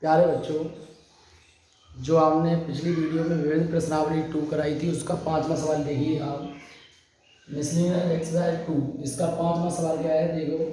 प्यारे बच्चों, जो आपने पिछली वीडियो में विभिन्न प्रश्नावली 2 कराई थी उसका 5वां सवाल देखिए आप। मिसलिनियस एक्सरसाइज 2 इसका 5वां सवाल क्या है देखो।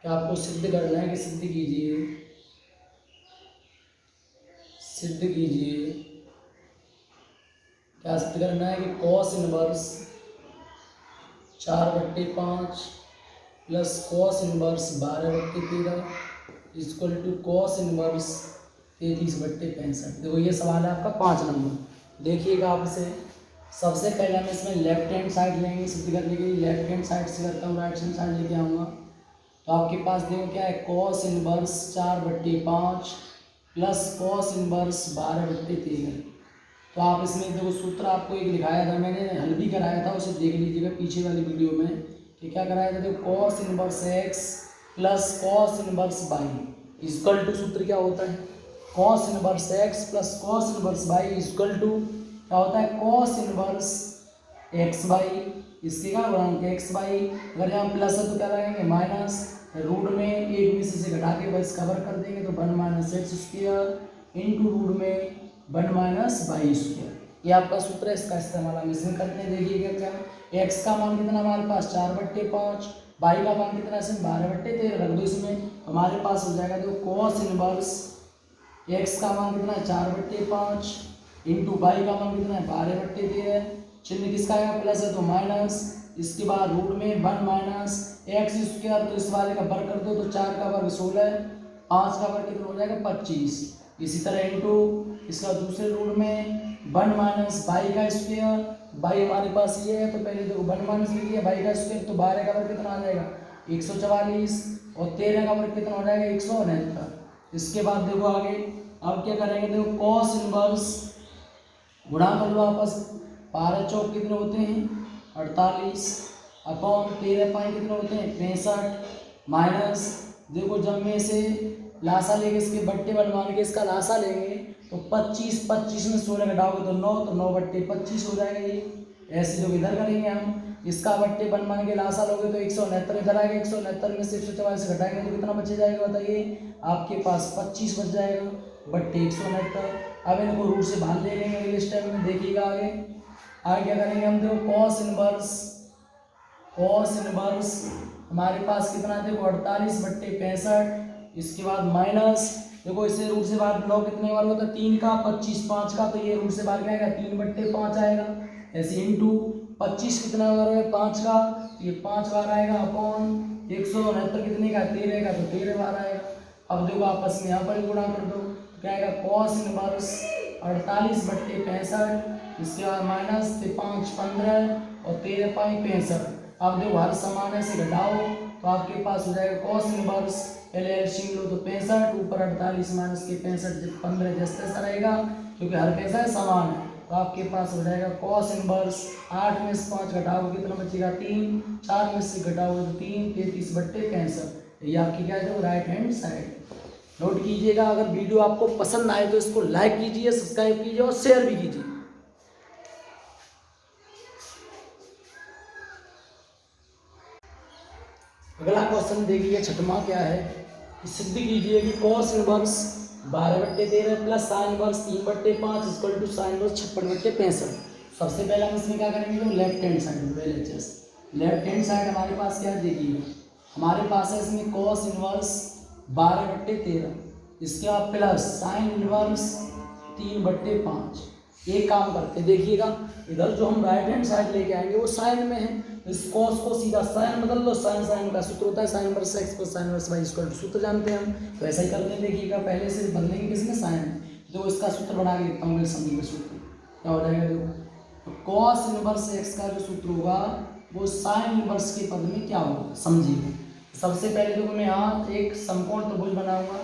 क्या आपको सिद्ध करना है कि सिद्ध कीजिए क्या सिद्ध करना है कि cos inverse 4/5 plus cos inverse 12/13 equal to cos inverse 33/65। देखो ये सवाल है आपका 5 नंबर। देखिएगा आप इसे। सबसे पहले हम इसमें लेफ्ट हैंड साइड लेंगे सिद्ध करने के लिए। लेफ्ट हैंड साइड से करता हूँ, राइट हैंड साइड लेके आऊँगा। तो आपके पास देखो क्या है, cos inverse 4/5 plus cos inverse 12/13। तो आप इसमें देखो सूत्र आपको एक लिखाया था, मैंने हल भी कराया था, उसे देख लीजिएगा पीछे वाली वीडियो में कि क्या कराया था। देखो cos inverse x plus cos inverse y equal to, सूत्र क्या होता है, cos inverse x plus cos inverse y equal to क्या होता है, कॉस इनवर्स एक्स वाई। इसके क्या बनाएंगे, एक्स वाई। अगर यहाँ प्लस है तो क्या लगाएंगे, माइनस। रूट में एक में से घटा के बस कवर कर देंगे तो 1 minus x square into root में 1 माइनस वाई स्क्वायर। ये आपका सूत्र है, इसका इस्तेमाल हम इसमें करते हैं। देखिएगा क्या, एक्स का मान कितना हमारे पास 4/5, वाई का मान कितना है 12/13 रख दो इसमें, हमारे पास हो जाएगा। देखो कॉस इनवर्स एक्स का मान कितना है 4/5 इंटू वाई का मान कितना है 12/13। चिन्ह किसका आएगा, प्लस है तो माइनस। इसके बाद रूट में 1 माइनस एक्स स्क्वायर, तो इस वाले का वर्ग कर दो तो 4 का वर्ग 16, 5 का वर्ग कितना हो जाएगा 25। इसी तरह इंटू इसका दूसरे रूट में 1 माइनस वाई का स्क्वायर, वाई हमारे पास ये है तो पहले देखो 1 माइनस लिख लिया वाई का स्क्वायर, तो 12 का वर्ग कितना आ जाएगा 144 और 13 का वर्ग कितना हो जाएगा 169। इसके बाद देखो आगे अब क्या करेंगे, देखो कॉस इनवर्स गुणा कर लो आपस, 12 चौक कितने होते हैं 48 अपॉन 13 पाई कितने होते हैं 65 माइनस। देखो जब में से लासा लेके इसके बट्टे बनवाने के इसका लासा लेंगे तो 25 में 16 घटाओगे तो 9, तो 9/25 हो जाएगा। ये ऐसे जो इधर करेंगे हम, इसका बट्टे बनवाने के लासा लोगे तो 169 इधर आएगा, 169 में से 144 घटाएंगे तो कितना बचे जाएगा बताइए, आपके पास 25 बच जाएगा बट्टे 169। अब इनको रूट से बाहर ले लेंगे अगले स्टेप में। देखिएगा आगे क्या करेंगे हम, देखो कॉस इनवर्स हमारे पास कितना है, देखो 48/65। इसके बाद माइनस, देखो इसे रूट से बाहर 9 कितने बार होता है 3 का, 25 5 का, तो ये रूट से बाहर क्या आएगा 3/5 आएगा। ऐसे इंटू 25 कितना बार है 5 का, ये 5 बार आएगा अपॉन 169 कितने का 13 का, तो 13 बार आएगा। अब देखो आपस में यहाँ पर गुणा कर दो, क्या आएगा कॉस इनवर्स 48/65, इसके बाद माइनस 5 15 और 13 पाई 65। अब देखो हर समान है से घटाओ तो आपके पास हो जाएगा कॉस इनवर्स, पहले एलसीएम लो तो 65 ऊपर 48 माइनस के 65 15 जैसा तैसा रहेगा क्योंककि हर पैसा है समान है। तो आपके पास हो जाएगा कॉस इनवर्स 8 में से 5 घटाओगे कितना बचेगा 3, 4 में से घटाओगे तो 3, 33/65। ये आपकी क्या है राइट हैंड साइड। नोट कीजिएगा, अगर वीडियो आपको पसंद आए तो इसको लाइक कीजिए, सब्सक्राइब कीजिए और शेयर भी कीजिए। अगला क्वेश्चन देखिए, छठवां क्या है कि सिद्ध कीजिए कि cos inverse 12/13 plus sine inverse 3/5 equal to sine inverse 56/65। सबसे पहले हम इसमें क्या करेंगे, तो left hand side left hand side हमारे पास क्या है देखिए, हमारे पास है इसमें कॉस इनवर्स 12/13, इसके बाद प्लस साइन इनवर्स 3/5। एक काम करते देखिएगा, इधर जो हम राइट हैंड साइड लेके आएंगे वो साइन में है, तो इस कॉस को सीधा साइन बदल दो। साइन का सूत्र होता है sine inverse x plus sine inverse y equal to, सूत्र जानते हैं हम, तो ऐसा ही करते हैं। देखिएगा पहले से बदलेंगे किसमें, साइन में, तो इसका सूत्र बना के लिखता हूँ समझिए का सूत्र क्या हो जाएगा। देखो कॉस इनवर्स एक्स का जो सूत्र होगा वो साइन इनवर्स के पद में क्या होगा समझिए। सबसे पहले देखो मैं यहाँ एक समकोण त्रिभुज बनाऊंगा,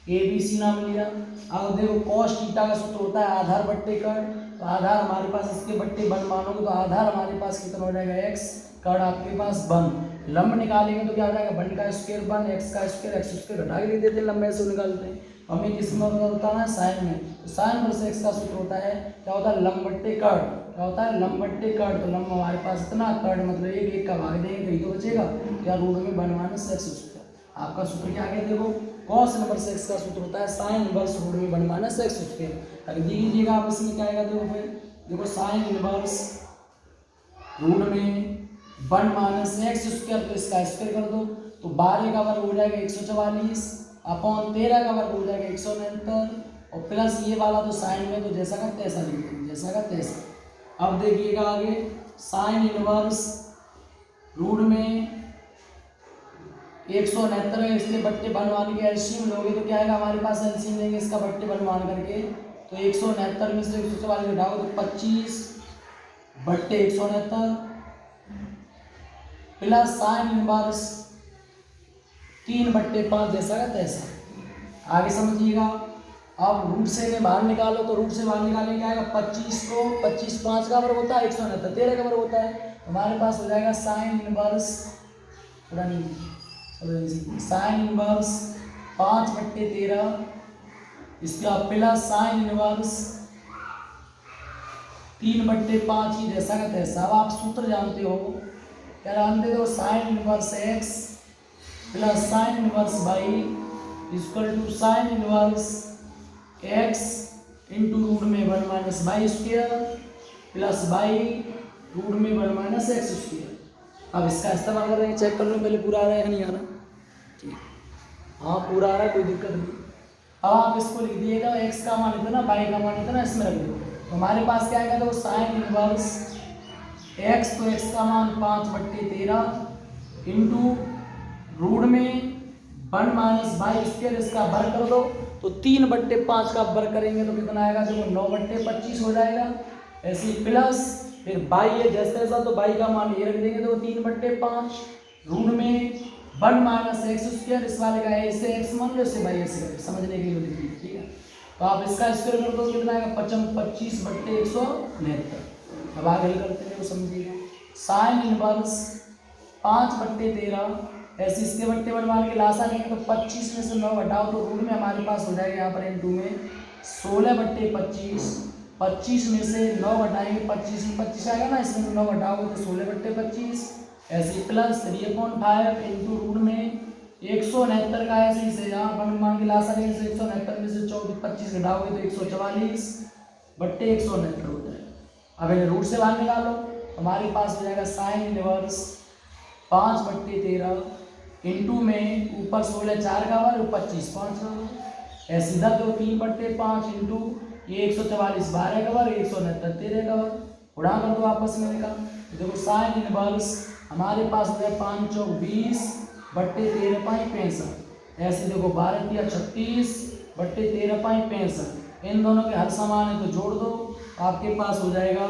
ABC नाम लिया। अब देखो कॉस थीटा का सूत्र होता है आधार बट्टे कर्ण, तो आधार हमारे पास इसके बट्टे 1 मानोगे तो आधार हमारे पास कितना हो जाएगा x, कर्ण आपके पास 1। लंब निकालेंगे तो क्या हो जाएगा 1 का स्क्वायर 1, x का स्क्वायर x स्क्वायर घटा के लिख देते हैं, लंब ऐसे निकालते हैं। हमें किस में होता है साइन में, तो साइन वर्स x का सूत्र होता है क्या होता है लंब बट्टे कर्ण, क्या होता है लंब बट्टे कर्ण। तो लंब हमारे पास इतना, कर्ण मतलब 1 का भाग देंगे तो ये तो बचेगा क्या, रूट में 1 माइनस एक्स स्क्वायर। आपका सूत्र क्या आ गया देखो, कॉस इनवर्स एक्स का सूत्र होता है साइन इनवर्स रूट में 1 माइनस एक्स स्क्वायर। अगर देख लीजिएगा आप इसमें क्या आएगा, देखो फिर देखो साइन इनवर्स रूट में 1 माइनस एक्स स्क्वायर, तो इसका स्क्वायर कर दो तो 12 का वर्ग हो जाएगा 144 अपॉन 13 का वर्ग हो जाएगा 169 और प्लस ये वाला तो साइन में तो जैसा का तैसा लिख देंगे, जैसा का तैसा। अब देखिएगा आगे साइन इनवर्स रूट में 169 है, इसके बट्टे बनवाने के एलसीएम लोगे तो क्या आएगा हमारे पास, एलसीएम लेंगे इसका बट्टे बनवान करके तो 169 में से 144 घटाओ तो 25 बट्टे 169 प्लस साइन इनवर्स 3/5 जैसा का तैसा। आगे समझिएगा। अब रूट से में बाहर निकालो तो रूट से बाहर निकालेंगे आएगा 25 को 25 5 का वर्ग होता है 169 13 का वर्ग होता है, हमारे पास हो जाएगा साइन इनवर्स साइन इनवर्स 5/13 इसका प्लस साइन इनवर्स 3/5 ही जैसा का तैसा। अब आप सूत्र जानते हो, क्या जानते हो, sine inverse x plus sine inverse y equal to sine inverse x into root में 1 minus y square plus y root में 1 माइनस एक्स स्क्वायर। अब इसका इस्तेमाल कर रहे हैं, चेक कर लो पहले पूरा आ रहा है या नहीं आ रहा। ठीक, हाँ पूरा आ रहा है, कोई दिक्कत नहीं। अब आप इसको लिख दिएगा, एक्स का मान इतना वाई का मान इतना, इसमें रख दो तो हमारे पास क्या आएगा, तो साइन इनवर्स एक्स, तो एक्स का मान 5/13 इंटू रूट में 1 माइनस वाई स्क्वायर, इसका वर्ग कर दो तो 3/5 का वर्ग करेंगे तो कितना आएगा, देखो 9/25 हो जाएगा। ऐसे ही प्लस फिर बाई है जैसे जैसा, तो बाई का मान ये रख देंगे तो 3/5 रूट में 1 माइनस एक्स स्क्वायर, इस वाले का ऐसे एक्स मान लो, इससे बाई ऐसे करें, समझने के लिए लिखिए। ठीक है, तो आप इसका स्क्वायर कर दो कितना आएगा, 25/169। अब आगे करते हैं वो समझिएगा। साइन इनवर्स 5/13 ऐसे इसके बट्टे बनवा के लासा लेंगे तो 25 में से 9 घटाओ तो रूट में हमारे पास हो जाएगा यहाँ पर इनटू में 16/25, 25 में से 9 घटाएंगे 25 में 25 आएगा ना, इसमें 9 घटाओगे तो 16/25 ऐसे प्लस 3/5 इंटू रूट में 169 का ऐसे ही से यहाँ पर मान के लासा लेंगे तो 169 में से 25 घटाओगे तो 144/169 होता है। अब इन्हें रूट से बाहर निकालो, हमारे पास हो जाएगा साइन इनवर्स 5/13 इंटू में ऊपर 16 4 का वर्ग 25 5 का वर्ग ऐसे सीधा तो 3/5 इंटू ये 144 12 का वर्ग 169 13 का वर्ग उड़ा कर दो आपस में निकाल। देखो साइन इनवर्स हमारे पास हो गया 5 चौक 20/13 65 ऐसे देखो 12 या 36/13 65 इन दोनों के हर समान है तो जोड़ दो, आपके पास हो जाएगा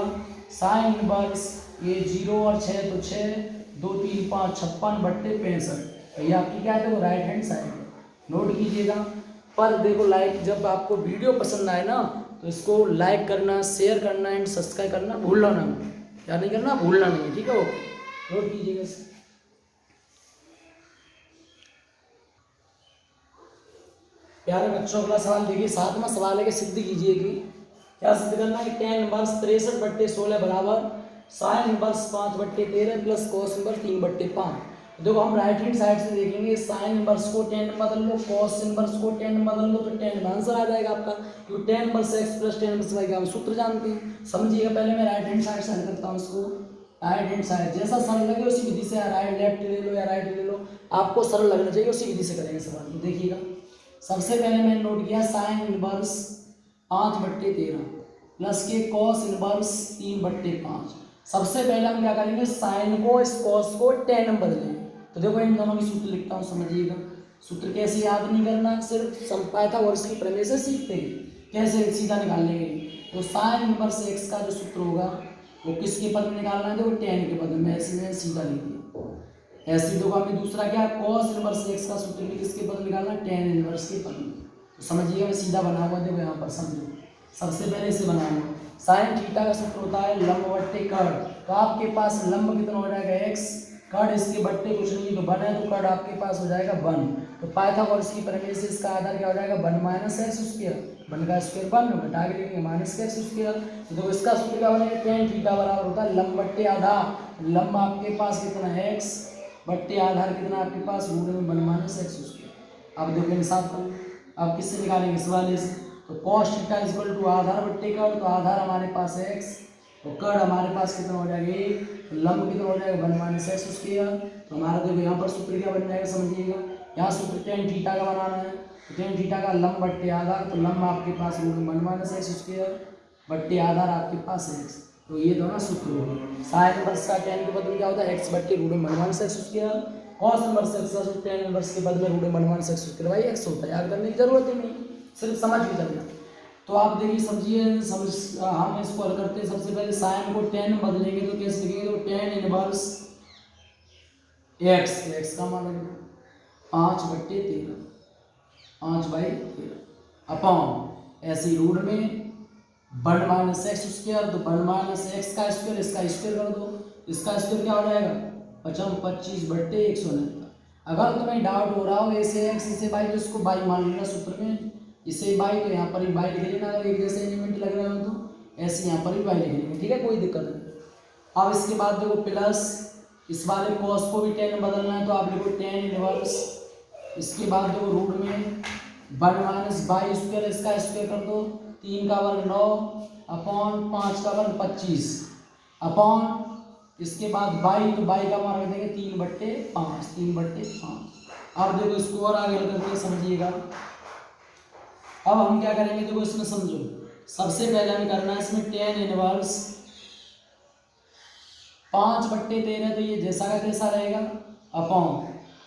साइन इनवर्स ये 0 और 6 तो 6 2 3 5 56/65। ये आपकी क्या है, वो राइट हैंड साइड नोट कीजिएगा। पर देखो लाइक जब आपको वीडियो पसंद आए ना तो इसको लाइक करना, शेयर करना एंड सब्सक्राइब करना भूलना ना, क्या नहीं करना, भूलना नहीं, ठीक है। ओके, नोट कीजिएगा इसे। प्यारे बच्चों अगला सवाल देखिए, 7वां सवाल है कि सिद्ध कीजिए कि क्या सिद्ध करना है कि tan इनवर्स 63/16 बराबर sine inverse 5/13 plus cos inverse 3/5। देखो हम राइट हैंड साइड से देखेंगे, साइन इनवर्स को tan में बदल लो, कॉस इनवर्स को tan में बदल लो तो tan में आंसर आ जाएगा आपका, क्योंकि tan inverse x plus tan inverse y का हम सूत्र जानते हैं। समझिएगा, पहले मैं राइट हैंड साइड से हल करता हूँ इसको। राइट हैंड साइड जैसा सरल लगे उसी विधि से, राइट लेफ्ट ले लो या राइट ले लो, आपको सरल लगना चाहिए, उसी विधि से करेंगे सवाल। तो देखिएगा, सबसे पहले मैंने नोट किया साइन इनवर्स 5/13 प्लस के कॉस इनवर्स 3/5। सबसे पहले हम क्या करेंगे, साइन को इस कॉस को tan में बदलेंगे। तो देखो इन दोनों की सूत्र लिखता हूँ, समझिएगा। सूत्र कैसे याद नहीं करना, सिर्फ पाइथागोरस की प्रमेय से सीखते हैं कैसे सीधा निकाल लेंगे। तो साइन इनवर्स x का जो सूत्र होगा वो किसके पद में निकालना है, तो tan के पद में, ऐसे में सीधा लिख दिया। ऐसे देखो हमें दूसरा क्या, cos इनवर्स x का सूत्र भी किसके पद में निकालना है, tan इनवर्स के पद में। तो समझिएगा मैं सीधा बना हुआ, देखो यहाँ पर समझो, सबसे पहले इसे बना हुआ साइन थीटा का सूत्र होता है लंब बट्टे कर्ण। तो आपके पास लंब कितना हो जाएगा x, कर्ण इसके बट्टे कुछ नहीं तो 1 है, तो कर्ण आपके पास हो जाएगा 1। तो पाइथागोरस की प्रमेय से इसका आधार क्या हो जाएगा, 1 माइनस एक्स स्क्वायर, 1 का स्क्वायर 1 घटा के लिखेंगे माइनस एक्स स्क्वायर। तो इसका सूत्र क्या बनेगा, tan थीटा बराबर होता है लंब बट्टे आधार। लंब आपके पास कितना है x बट्टे आधार कितना आपके पास रूट में 1 माइनस एक्स स्क्वायर। अब देखो इंसाफ करो, अब किससे निकालेंगे, इस वाले से। तो कॉस थीटा इक्वल टू आधार बट्टे कर्ण, तो आधार हमारे पास है x और कर्ण हमारे पास कितना हो जाएगा 1, तो लंब कितना हो जाएगा 1 माइनस एक्स स्क्वायर। तो हमारा देखो यहाँ पर सूत्र क्या बन जाएगा समझिएगा, यहाँ सूत्र टेन थीटा का बनाना है, तो टेन थीटा का लंब बट्टे आधार, तो लंब आपके पास रूट 1 माइनस एक्स स्क्वायर बट्टे आधार आपके पास है x। तो ये दोनों सूत्र हो गए। साइन इनवर्स का टेन के बदले क्या होता है x बट्टे root 1 minus x square, cos inverse x का टेन इनवर्स के बदले रूट 1 माइनस एक्स स्क्वायर भाई x होता है, याद करने की जरूरत ही नहीं, सिर्फ समझ के चलना। तो आप देखिए समझिए, हम इसको हल करते हैं। सबसे पहले साइन को टेन में बदलेंगे तो कैसे लिखेंगे, तो टेन इनवर्स एक्स का मान लगेगा 5/13, 5/13 अपॉन ऐसे रूट में 1 माइनस एक्स स्क्वायर, तो 1 माइनस एक्स का स्क्वायर, इसका स्क्वायर कर दो, इसका स्क्वायर क्या हो जाएगा 25/169। अगर तुम्हें डाउट हो रहा हो ऐसे एक्स इसे बाई, तो इसको बाई मान लेना सूत्र में, इसे बाई तो यहाँ पर भी बाई लिख लेना, अगर एक जैसे एलिमेंट लग रहे हो तो ऐसे यहाँ पर भी बाई लिख लेंगे, ठीक है, कोई दिक्कत नहीं। अब इसके बाद देखो प्लस इस वाले कॉस को भी टेन में बदलना है, तो आप लिखो टेन इनवर्स, इसके बाद देखो रूट में 1 माइनस बाई स्क्वायर, इसका स्क्वायर कर दो, 3 का वर्ग 9 अपॉन 5 का वर्ग 25 अपॉन इसके बाद बाई, तो बाई का मान रख देंगे 3/5, 3/5। अब देखो इसको और आगे करके समझिएगा। अब हम क्या करेंगे, देखो इसमें समझो, सबसे पहले हमें करना है इसमें टेन इनवर्स 5/13, तो ये जैसा का तैसा रहेगा अपॉन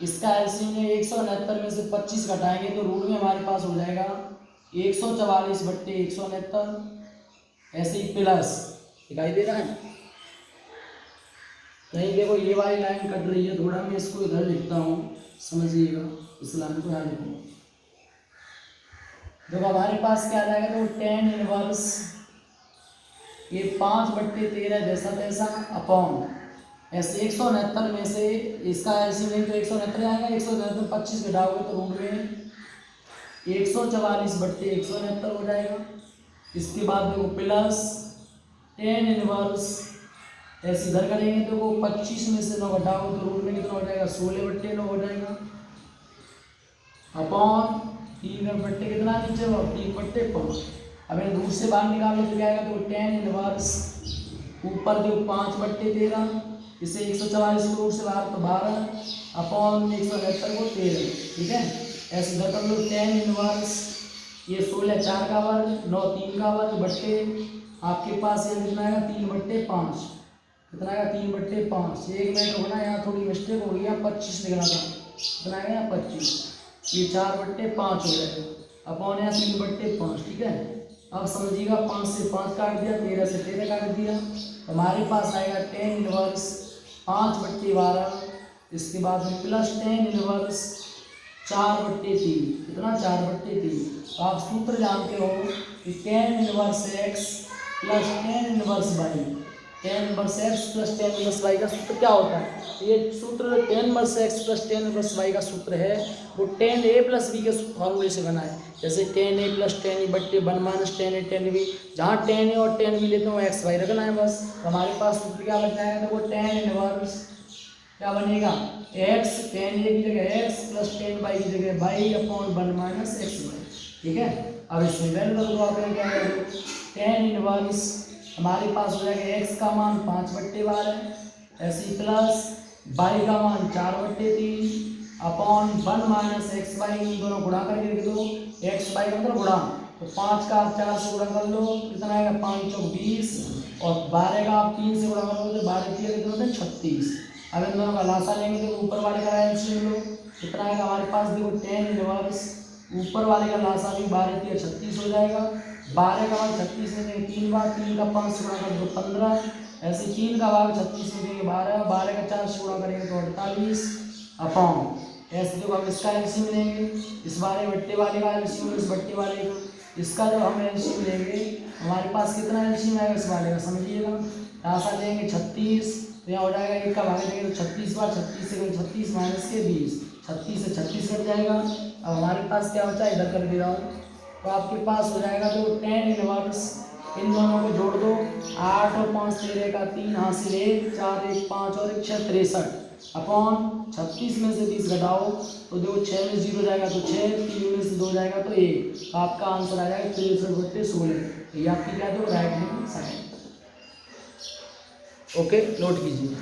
इसका एलसीएम में 169 में से 25 घटाएंगे तो रूट में हमारे पास हो जाएगा 144/169, ऐसे ही प्लस दिखाई दे रहा है नहीं, देखो ये वाली लाइन कट रही है थोड़ा, मैं इसको इधर लिखता हूँ समझिएगा, इस लाइन को यहाँ लिखूँगा। देखो हमारे पास क्या आ जाएगा, तो टेन इनवर्स ये 5/13 जैसा तैसा अपॉन ऐसे 169 में से इसका एलसीएम तो 169 आएगा, 169 25 घटाओगे तो रूट में 144/169 हो जाएगा। इसके बाद देखो प्लस टेन इनवर्स ऐसे इधर करेंगे तो वो 25 में से 9 घटाओगे तो रूट में कितना हो जाएगा 16/9 हो जाएगा अपॉन 3 कितना नीचे 3/5। अब ये दूर से बाहर निकालो तो क्या आएगा, तो टेन इनवर्स ऊपर जो 5/13, इसे 144 को रूट से बाहर तो 12 अपॉन 169 को 13, ठीक है, ऐसे इधर कर लो। टेन इनवर्स ये 16 4 का वर्ग 9 3 का वर्ग बट्टे आपके पास ये कितना आएगा 3/5, कितना आएगा 3/5। एक मिनट रुकना, यहाँ थोड़ी मिस्टेक हो गई है, 25 लिखना था, कितना आएगा यहाँ 25, ये 4/5 हो जाएगा अपॉन यहाँ 3/5, ठीक है। अब समझिएगा 5 से 5 काट दिया, 13 से 13 काट दिया, हमारे पास आएगा टेन इनवर्स 5/12, इसके बाद में प्लस टेन इनवर्स 4/3, कितना 4/3। तो आप सूत्र जानते हो कि tan inverse x plus tan inverse y, tan inverse x plus tan inverse y का सूत्र क्या होता है, ये सूत्र tan inverse x plus tan inverse y का सूत्र है वो टेन ए प्लस बी के फॉर्मूले से बना है। जैसे टेन ए प्लस टेन ई बट्टे 1 माइनस टेन ए टेन बी, जहाँ टेन ए और टेन बी लेते हो एक्स वाई रखना है बस। तो हमारे पास सूत्र क्या बन जाएगा, तो वो टेन इनवर्स क्या बनेगा एक्स, टेन ए की जगह एक्स प्लस टेन वाई की जगह y upon 1 minus x y, ठीक है। अब इसमें वैल्यू रख दो, आपने क्या करोगे टेन इनवर्स हमारे पास हो जाएगा एक्स का मान 5/12 ऐसे प्लस वाई का मान 4/3 अपॉन 1 माइनस एक्स वाई, इन दोनों गुणा करके लिख दो, एक्स वाई का मतलब गुणा, तो 5 का आप 4 से गुणा कर लो कितना आएगा 5 चौक 20 और 12 का आप 3 से गुणा करोगे तो 12 3 कितना होता है 36। अब इन दोनों का लासा लेंगे तो ऊपर वाले का एलसीएम लो, कितना आएगा हमारे पास देखो टेन इनवर्स ऊपर वाले का लासा भी 12 3 36 हो जाएगा, 12 का भाग 36 में देंगे 3 बार, 3 का 5 से गुणा कर दो 15, ऐसे 3 का भाग 36 में देंगे 12, 12 का 4 से गुणा करेंगे तो 48 अपॉन ऐसे जो हम इसका एलसीएम लेंगे, इस वाले बट्टे वाले का एलसीएम, इस बट्टे वाले का, इसका जब हम एलसीएम लेंगे हमारे पास कितना एलसीएम आएगा इस वाले का समझिएगा, लासा लेंगे 36, तो यहाँ हो जाएगा 1 का भाग देंगे तो 36 बार, 36 से 36 माइनस के 20, 36 से 36 कट जाएगा। अब हमारे पास क्या बचा है इधर कर दे रहा हूँ, तो आपके पास हो जाएगा तो टेन इनवर्स इन दोनों को जोड़ दो, 8 और 5 13 का 3 हासिल 1 4 1 5 और 1 6 63, अपॉन 36 में से 20 घटाओ तो देखो 6 में 0 जाएगा तो 6, 3 में से 2 जाएगा तो 1, आपका आंसर आ जाएगा 63/16। ये आपकी क्या है, तो right hand side. Okay, note कीजिए।